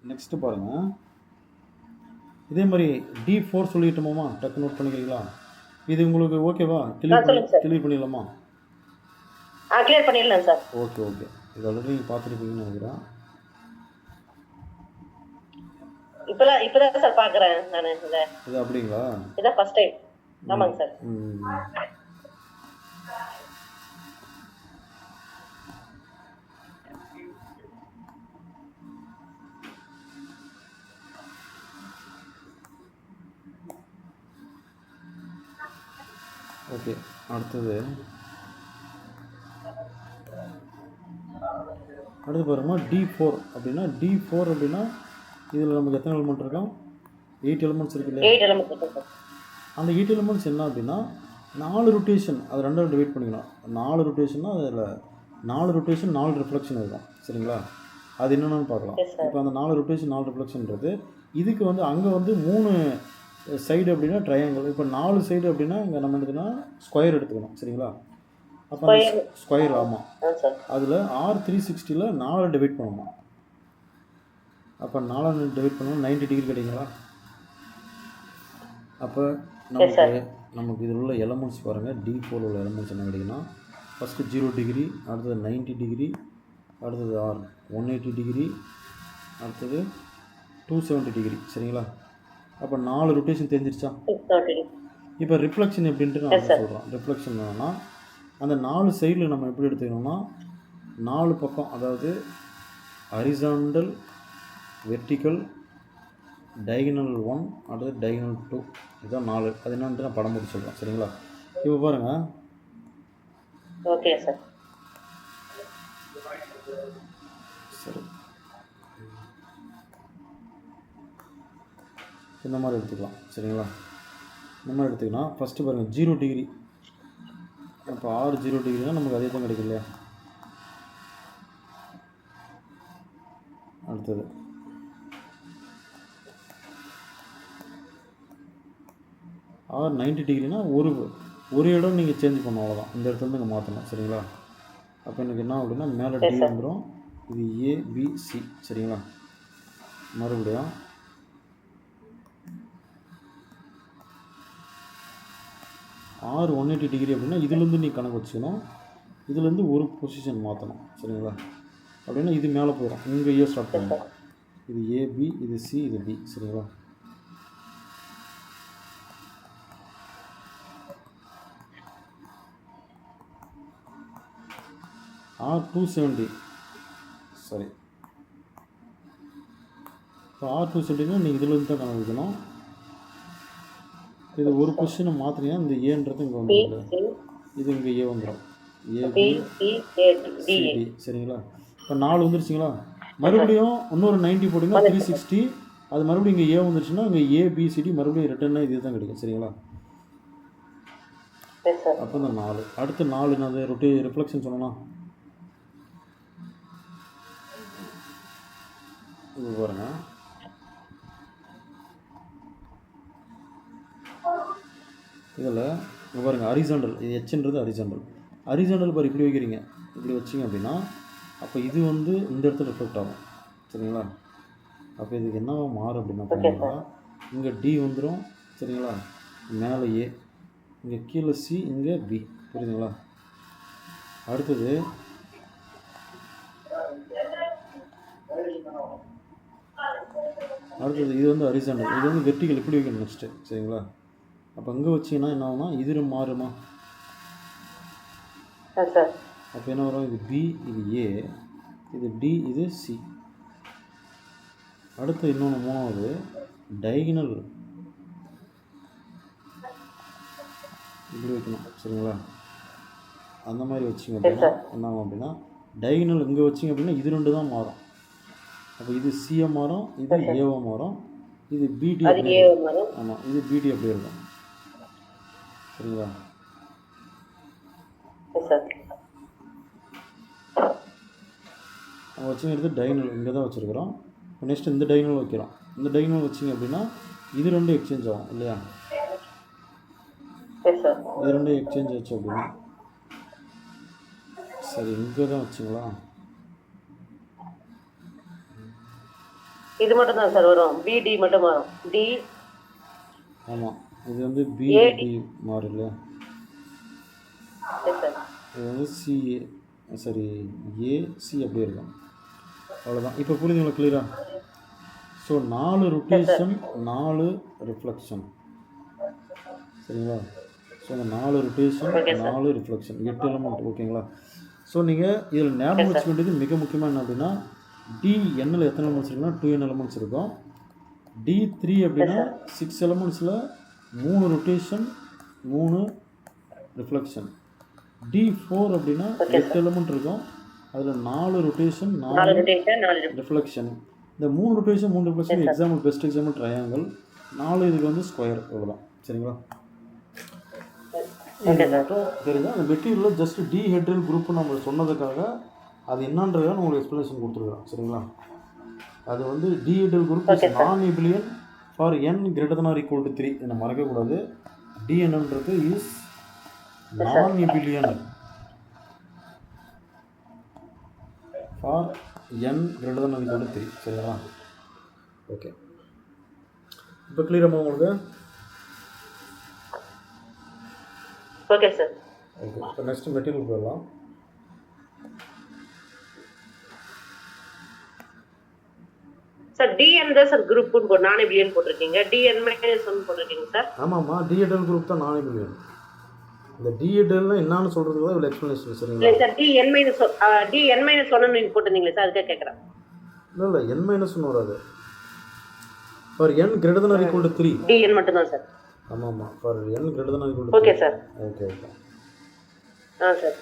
Next பாருங்கள், இதே மாதிரி D4 சொல்லிட்டோமா? டக்கு நோட் பண்ணிக்கிறீங்களா? இது உங்களுக்கு ஓகேவா? கிளியர் பண்ணிடலாமா? கிளியர் பண்ணிடலாம் சார். ஓகே. இது ஆல்ரெடி நீங்கள் பார்த்துருப்பீங்கன்னு நினைக்கிறேன். இப்பதான் சார் பார்க்குறேன் நான். இது அப்படிங்களா? இதான் ஃபர்ஸ்ட் டைம். ஆமாங்க சார். ஓகே, அடுத்து பாருமா D4 அப்படின்னா இதில் நமக்கு எத்தனை எலிமெண்ட் இருக்கும்? 8 எலிமெண்ட்ஸ் இருக்கு இல்லையா? 8 எலிமெண்ட்ஸ் இருக்கு சார். அந்த 8 எலிமெண்ட்ஸ் என்ன அப்படின்னா 4 ரொட்டேஷன், அது ரெண்டாவது டிவைட் பண்ணிக்கணும். 4 ரொட்டேஷன்னா அதில் 4 ரொட்டேஷன் 4 ரிஃப்ளெக்ஷன் இருக்கும். சரிங்களா? அது என்னென்னு பார்க்கலாம். இப்போ அந்த 4 ரொட்டேஷன் 4 ரிஃப்ளெக்ஷன்றது இதுக்கு வந்து அங்கே வந்து 3 சைடு அப்படின்னா ட்ரையாங்கிள். இப்போ 4 சைடு அப்படின்னா இங்கே நம்ம எடுத்துனா ஸ்கொயர் எடுத்துக்கணும். சரிங்களா? அப்போ ஸ்கொயர். ஆமாம், அதில் R360ல் 4 டிவைட் பண்ணணும். அப்போ 4 டிவைட் பண்ணணும் 90 டிகிரி கிடைக்குங்களா? அப்போ நமக்கு இதில் உள்ள எலமெண்ட்ஸ் பாருங்கள். D4 உள்ள எலமெண்ட்ஸ் என்ன கிடைக்குன்னா, ஃபஸ்ட்டு 0 டிகிரி, அடுத்தது 90 டிகிரி, அடுத்தது R180 டிகிரி, அடுத்தது 270 டிகிரி. சரிங்களா? அப்போ 4 ரொட்டேஷன் தெரிஞ்சிருச்சா? இப்போ ரிஃப்ளெக்ஷன் எப்படின்ட்டு நான் சொல்கிறேன். ரிஃப்ளெக்ஷன் என்னன்னா, அந்த 4 சைடில் நம்ம எப்படி எடுத்துக்கணும்னா 4 பக்கம், அதாவது ஹரிசாண்டல், வெர்டிக்கல், டைகனல் 1, அடுத்து டைகனல் 2, இதுதான் 4. அது என்னன்ட்டு நான் படம் போட்டு சொல்கிறேன். சரிங்களா? இப்போ பாருங்கள். Okay sir. சரி, இந்த மாதிரி எடுத்துக்கலாம். சரிங்களா? இந்த மாதிரி எடுத்துக்கலாம். ஃபஸ்ட்டு பாருங்கள் 0 டிகிரி. இப்போ 0 டிகிரினா நமக்கு அதே தான் கிடைக்கும் இல்லையா? அடுத்தது R90 டிகிரினா ஒரு இடம் நீங்கள் சேஞ்ச் பண்ணணும், அவ்வளோதான். இந்த இடத்துலேருந்து இங்கே மாற்றணும். சரிங்களா? அப்போ எனக்கு என்ன அப்படின்னா மேலே D வந்துடும், இது ABC. சரிங்களா? மறுபடியும் R180 டிகிரி அப்படின்னா இதுலேருந்து நீ கணக்கு வச்சுக்கணும். இதுலேருந்து ஒரு பொசிஷன் மாற்றணும். சரிங்களா? அப்படின்னா இது மேலே போயிடும், இங்கே ஏ ஸ்டார்ட் பண்ணணும். இது AB, இது C, இது D. சரிங்களா? R270. சரி, இப்போ R270னா நீங்கள் இதுலேருந்து தான் கணக்கு வைக்கணும். இது ஒரு பொசிஷனை மாற்றினீங்கன்னா இந்த ஏன்றது இங்கே வந்துடும், இது இங்கே ஏ வந்துடும். ABCD. சரிங்களா? இப்போ 4 வந்துருச்சுங்களா? மறுபடியும் இன்னொரு 90 போட்டிங்கன்னா 360. அது மறுபடியும் இங்கே ஏ வந்துருச்சுன்னா இங்கே ABCD மறுபடியும் ரிட்டர்னாக இது தான் கிடைக்கும். சரிங்களா? அப்போ இந்த 4. அடுத்து 4 என்னது? ரிஃப்ளெக்ஷன் சொல்லணும். இது பாருங்க, இதில் இங்கே பாருங்கள் ஹரிசாண்டல். இது Hன்றது ஹரிசாண்டல் பாரு இப்படி வைக்கிறீங்க. இப்படி வச்சிங்க அப்படின்னா அப்போ இது வந்து இந்த இடத்துல ரிஃப்ளெக்ட் ஆகும். சரிங்களா? அப்போ இதுக்கு என்ன மாறும் அப்படின்னா பார்த்தீங்கன்னா இங்கே D வந்துடும். சரிங்களா? மேலே A, இங்கே கீழே C, இங்கே B. புரியுதுங்களா? அடுத்தது இது வந்து ஹரிசாண்டல், இது வந்து வெர்டிக்கல் இப்படி வைக்கணும் நெக்ஸ்ட்டு. சரிங்களா? அப்போ இங்கே வச்சிங்கன்னா என்ன ஆகுனா இது மாறுமா? அப்போ என்ன வரும்? இது B, இது A, இது D, இது C. அடுத்து இன்னொன்று 3வது டைகனல் இப்படி வைக்கணும். சரிங்களா? அந்த மாதிரி வச்சிங்க அப்படின்னா என்ன ஆகும் அப்படின்னா டைகனல் இங்கே வச்சிங்க அப்படின்னா இது 2 தான் மாறும். அப்போ இது C மாறும், இது A மாறும், இது BD. ஆமாம், இது BD அப்படி இருக்கும். சரிங்களா? நம்ம வச்சுங்கிறது டைகனல் இங்கே தான் வச்சுருக்கிறோம். நெக்ஸ்ட் இந்த டைகனல் வைக்கிறோம். இந்த டைகனல் வச்சிங்க அப்படின்னா இது 2 எக்ஸ்சேஞ்ச் ஆகும் இல்லையா? இது 2 எக்ஸ்சேஞ்ச் ஆச்சு அப்படின்னா சரி இங்கே தான் வச்சுங்களா? இது மட்டும் தான் சார் வரும், பிடி மட்டும் வரும். டி ஆமாம், இது வந்து AD. பிடி மாறு இல்லையா, எஸ் சார். இது வந்து சிஏ, சரி ஏசி அப்படியே இருக்கும், அவ்வளோதான். இப்போ புரியுதுங்களா கிளியராக? ஸோ 4 ரொட்டேஷன் 4 ரிஃப்ளெக்ஷன், சரிங்களா? ஸோ அந்த 4 ரொட்டேஷன் 4 ரிஃப்ளெக்ஷன் 8 எலமெண்ட், ஓகேங்களா? ஸோ நீங்கள் இதில் ஞாபகம் வச்சுக்க வேண்டியது மிக முக்கியமாக என்ன அப்படின்னா, டி எண்ணில் எத்தனை எலமெண்ட்ஸ் இருக்குன்னா 2n எலமெண்ட்ஸ் இருக்கும். D3 அப்படின்னா 6 எலமெண்ட்ஸில் 3 ரொட்டேஷன் 3 ரிஃப்ளெக்ஷன். D4 அப்படின்னா 8 எலமெண்ட் இருக்கும், அதில் 4 ரொட்டேஷன் 4 ரொட்டேஷன் 4 ரிஃப்ளெக்ஷன். இந்த 3 rotation 3 reflection example, best example triangle, 4 இதுக்கு வந்து ஸ்கொயர், இவ்வளோதான். சரிங்களா? இது மட்டும் தெரிஞ்சா அந்த மெட்டீரியலில் ஜஸ்ட் டி ஹெட்ரல் குரூப் நம்ம சொன்னதுக்காக அது என்னன்றதை நான் உங்களுக்கு எக்ஸ்ப்ளனேஷன் கொடுத்துருக்குறேன். சரிங்களா? அது வந்து டி ஹெட்ரல் குரூப் இஸ் நான் எபிலியன் for n greater than or equal to 3. இதை மறக்கக்கூடாது. டிஎன்ன்றது இஸ் நான் எபிலியன் for n greater than or equal to 3. சரிங்களா? ஓகே, இப்போ கிளியராக உங்களுக்கு? Okay sir. ஓகே, இப்போ நெக்ஸ்ட் மெட்டீரியல் போயிடலாம். சார் டிஎன் தான் சார் குரூப் நான் எபிலியன் போட்டிருக்கீங்க, டிஎன் மைனஸ் 1 போட்டிருக்கீங்க சார். ஆமாம்மா, டிஎடல் குரூப் தான் நான் எபிலியன். இந்த டிஎடல்னா என்னன்னு சொல்கிறதுக்கு தான் இவ்வளோ எக்ஸ்ப்ளனேஷன். சரிங்களா? இல்லை சார், டிஎன் மைனஸ் 1 நீங்கள் போட்டிருந்தீங்களே சார், அதுக்காக கேட்குறேன். இல்லை n-1 வராது. For n greater than or equal to 3. T மட்டும் தான் சார். ஆமாம்மா, for n greater than or equal to 3. Okay sir. Okay okay. ஆ சார்.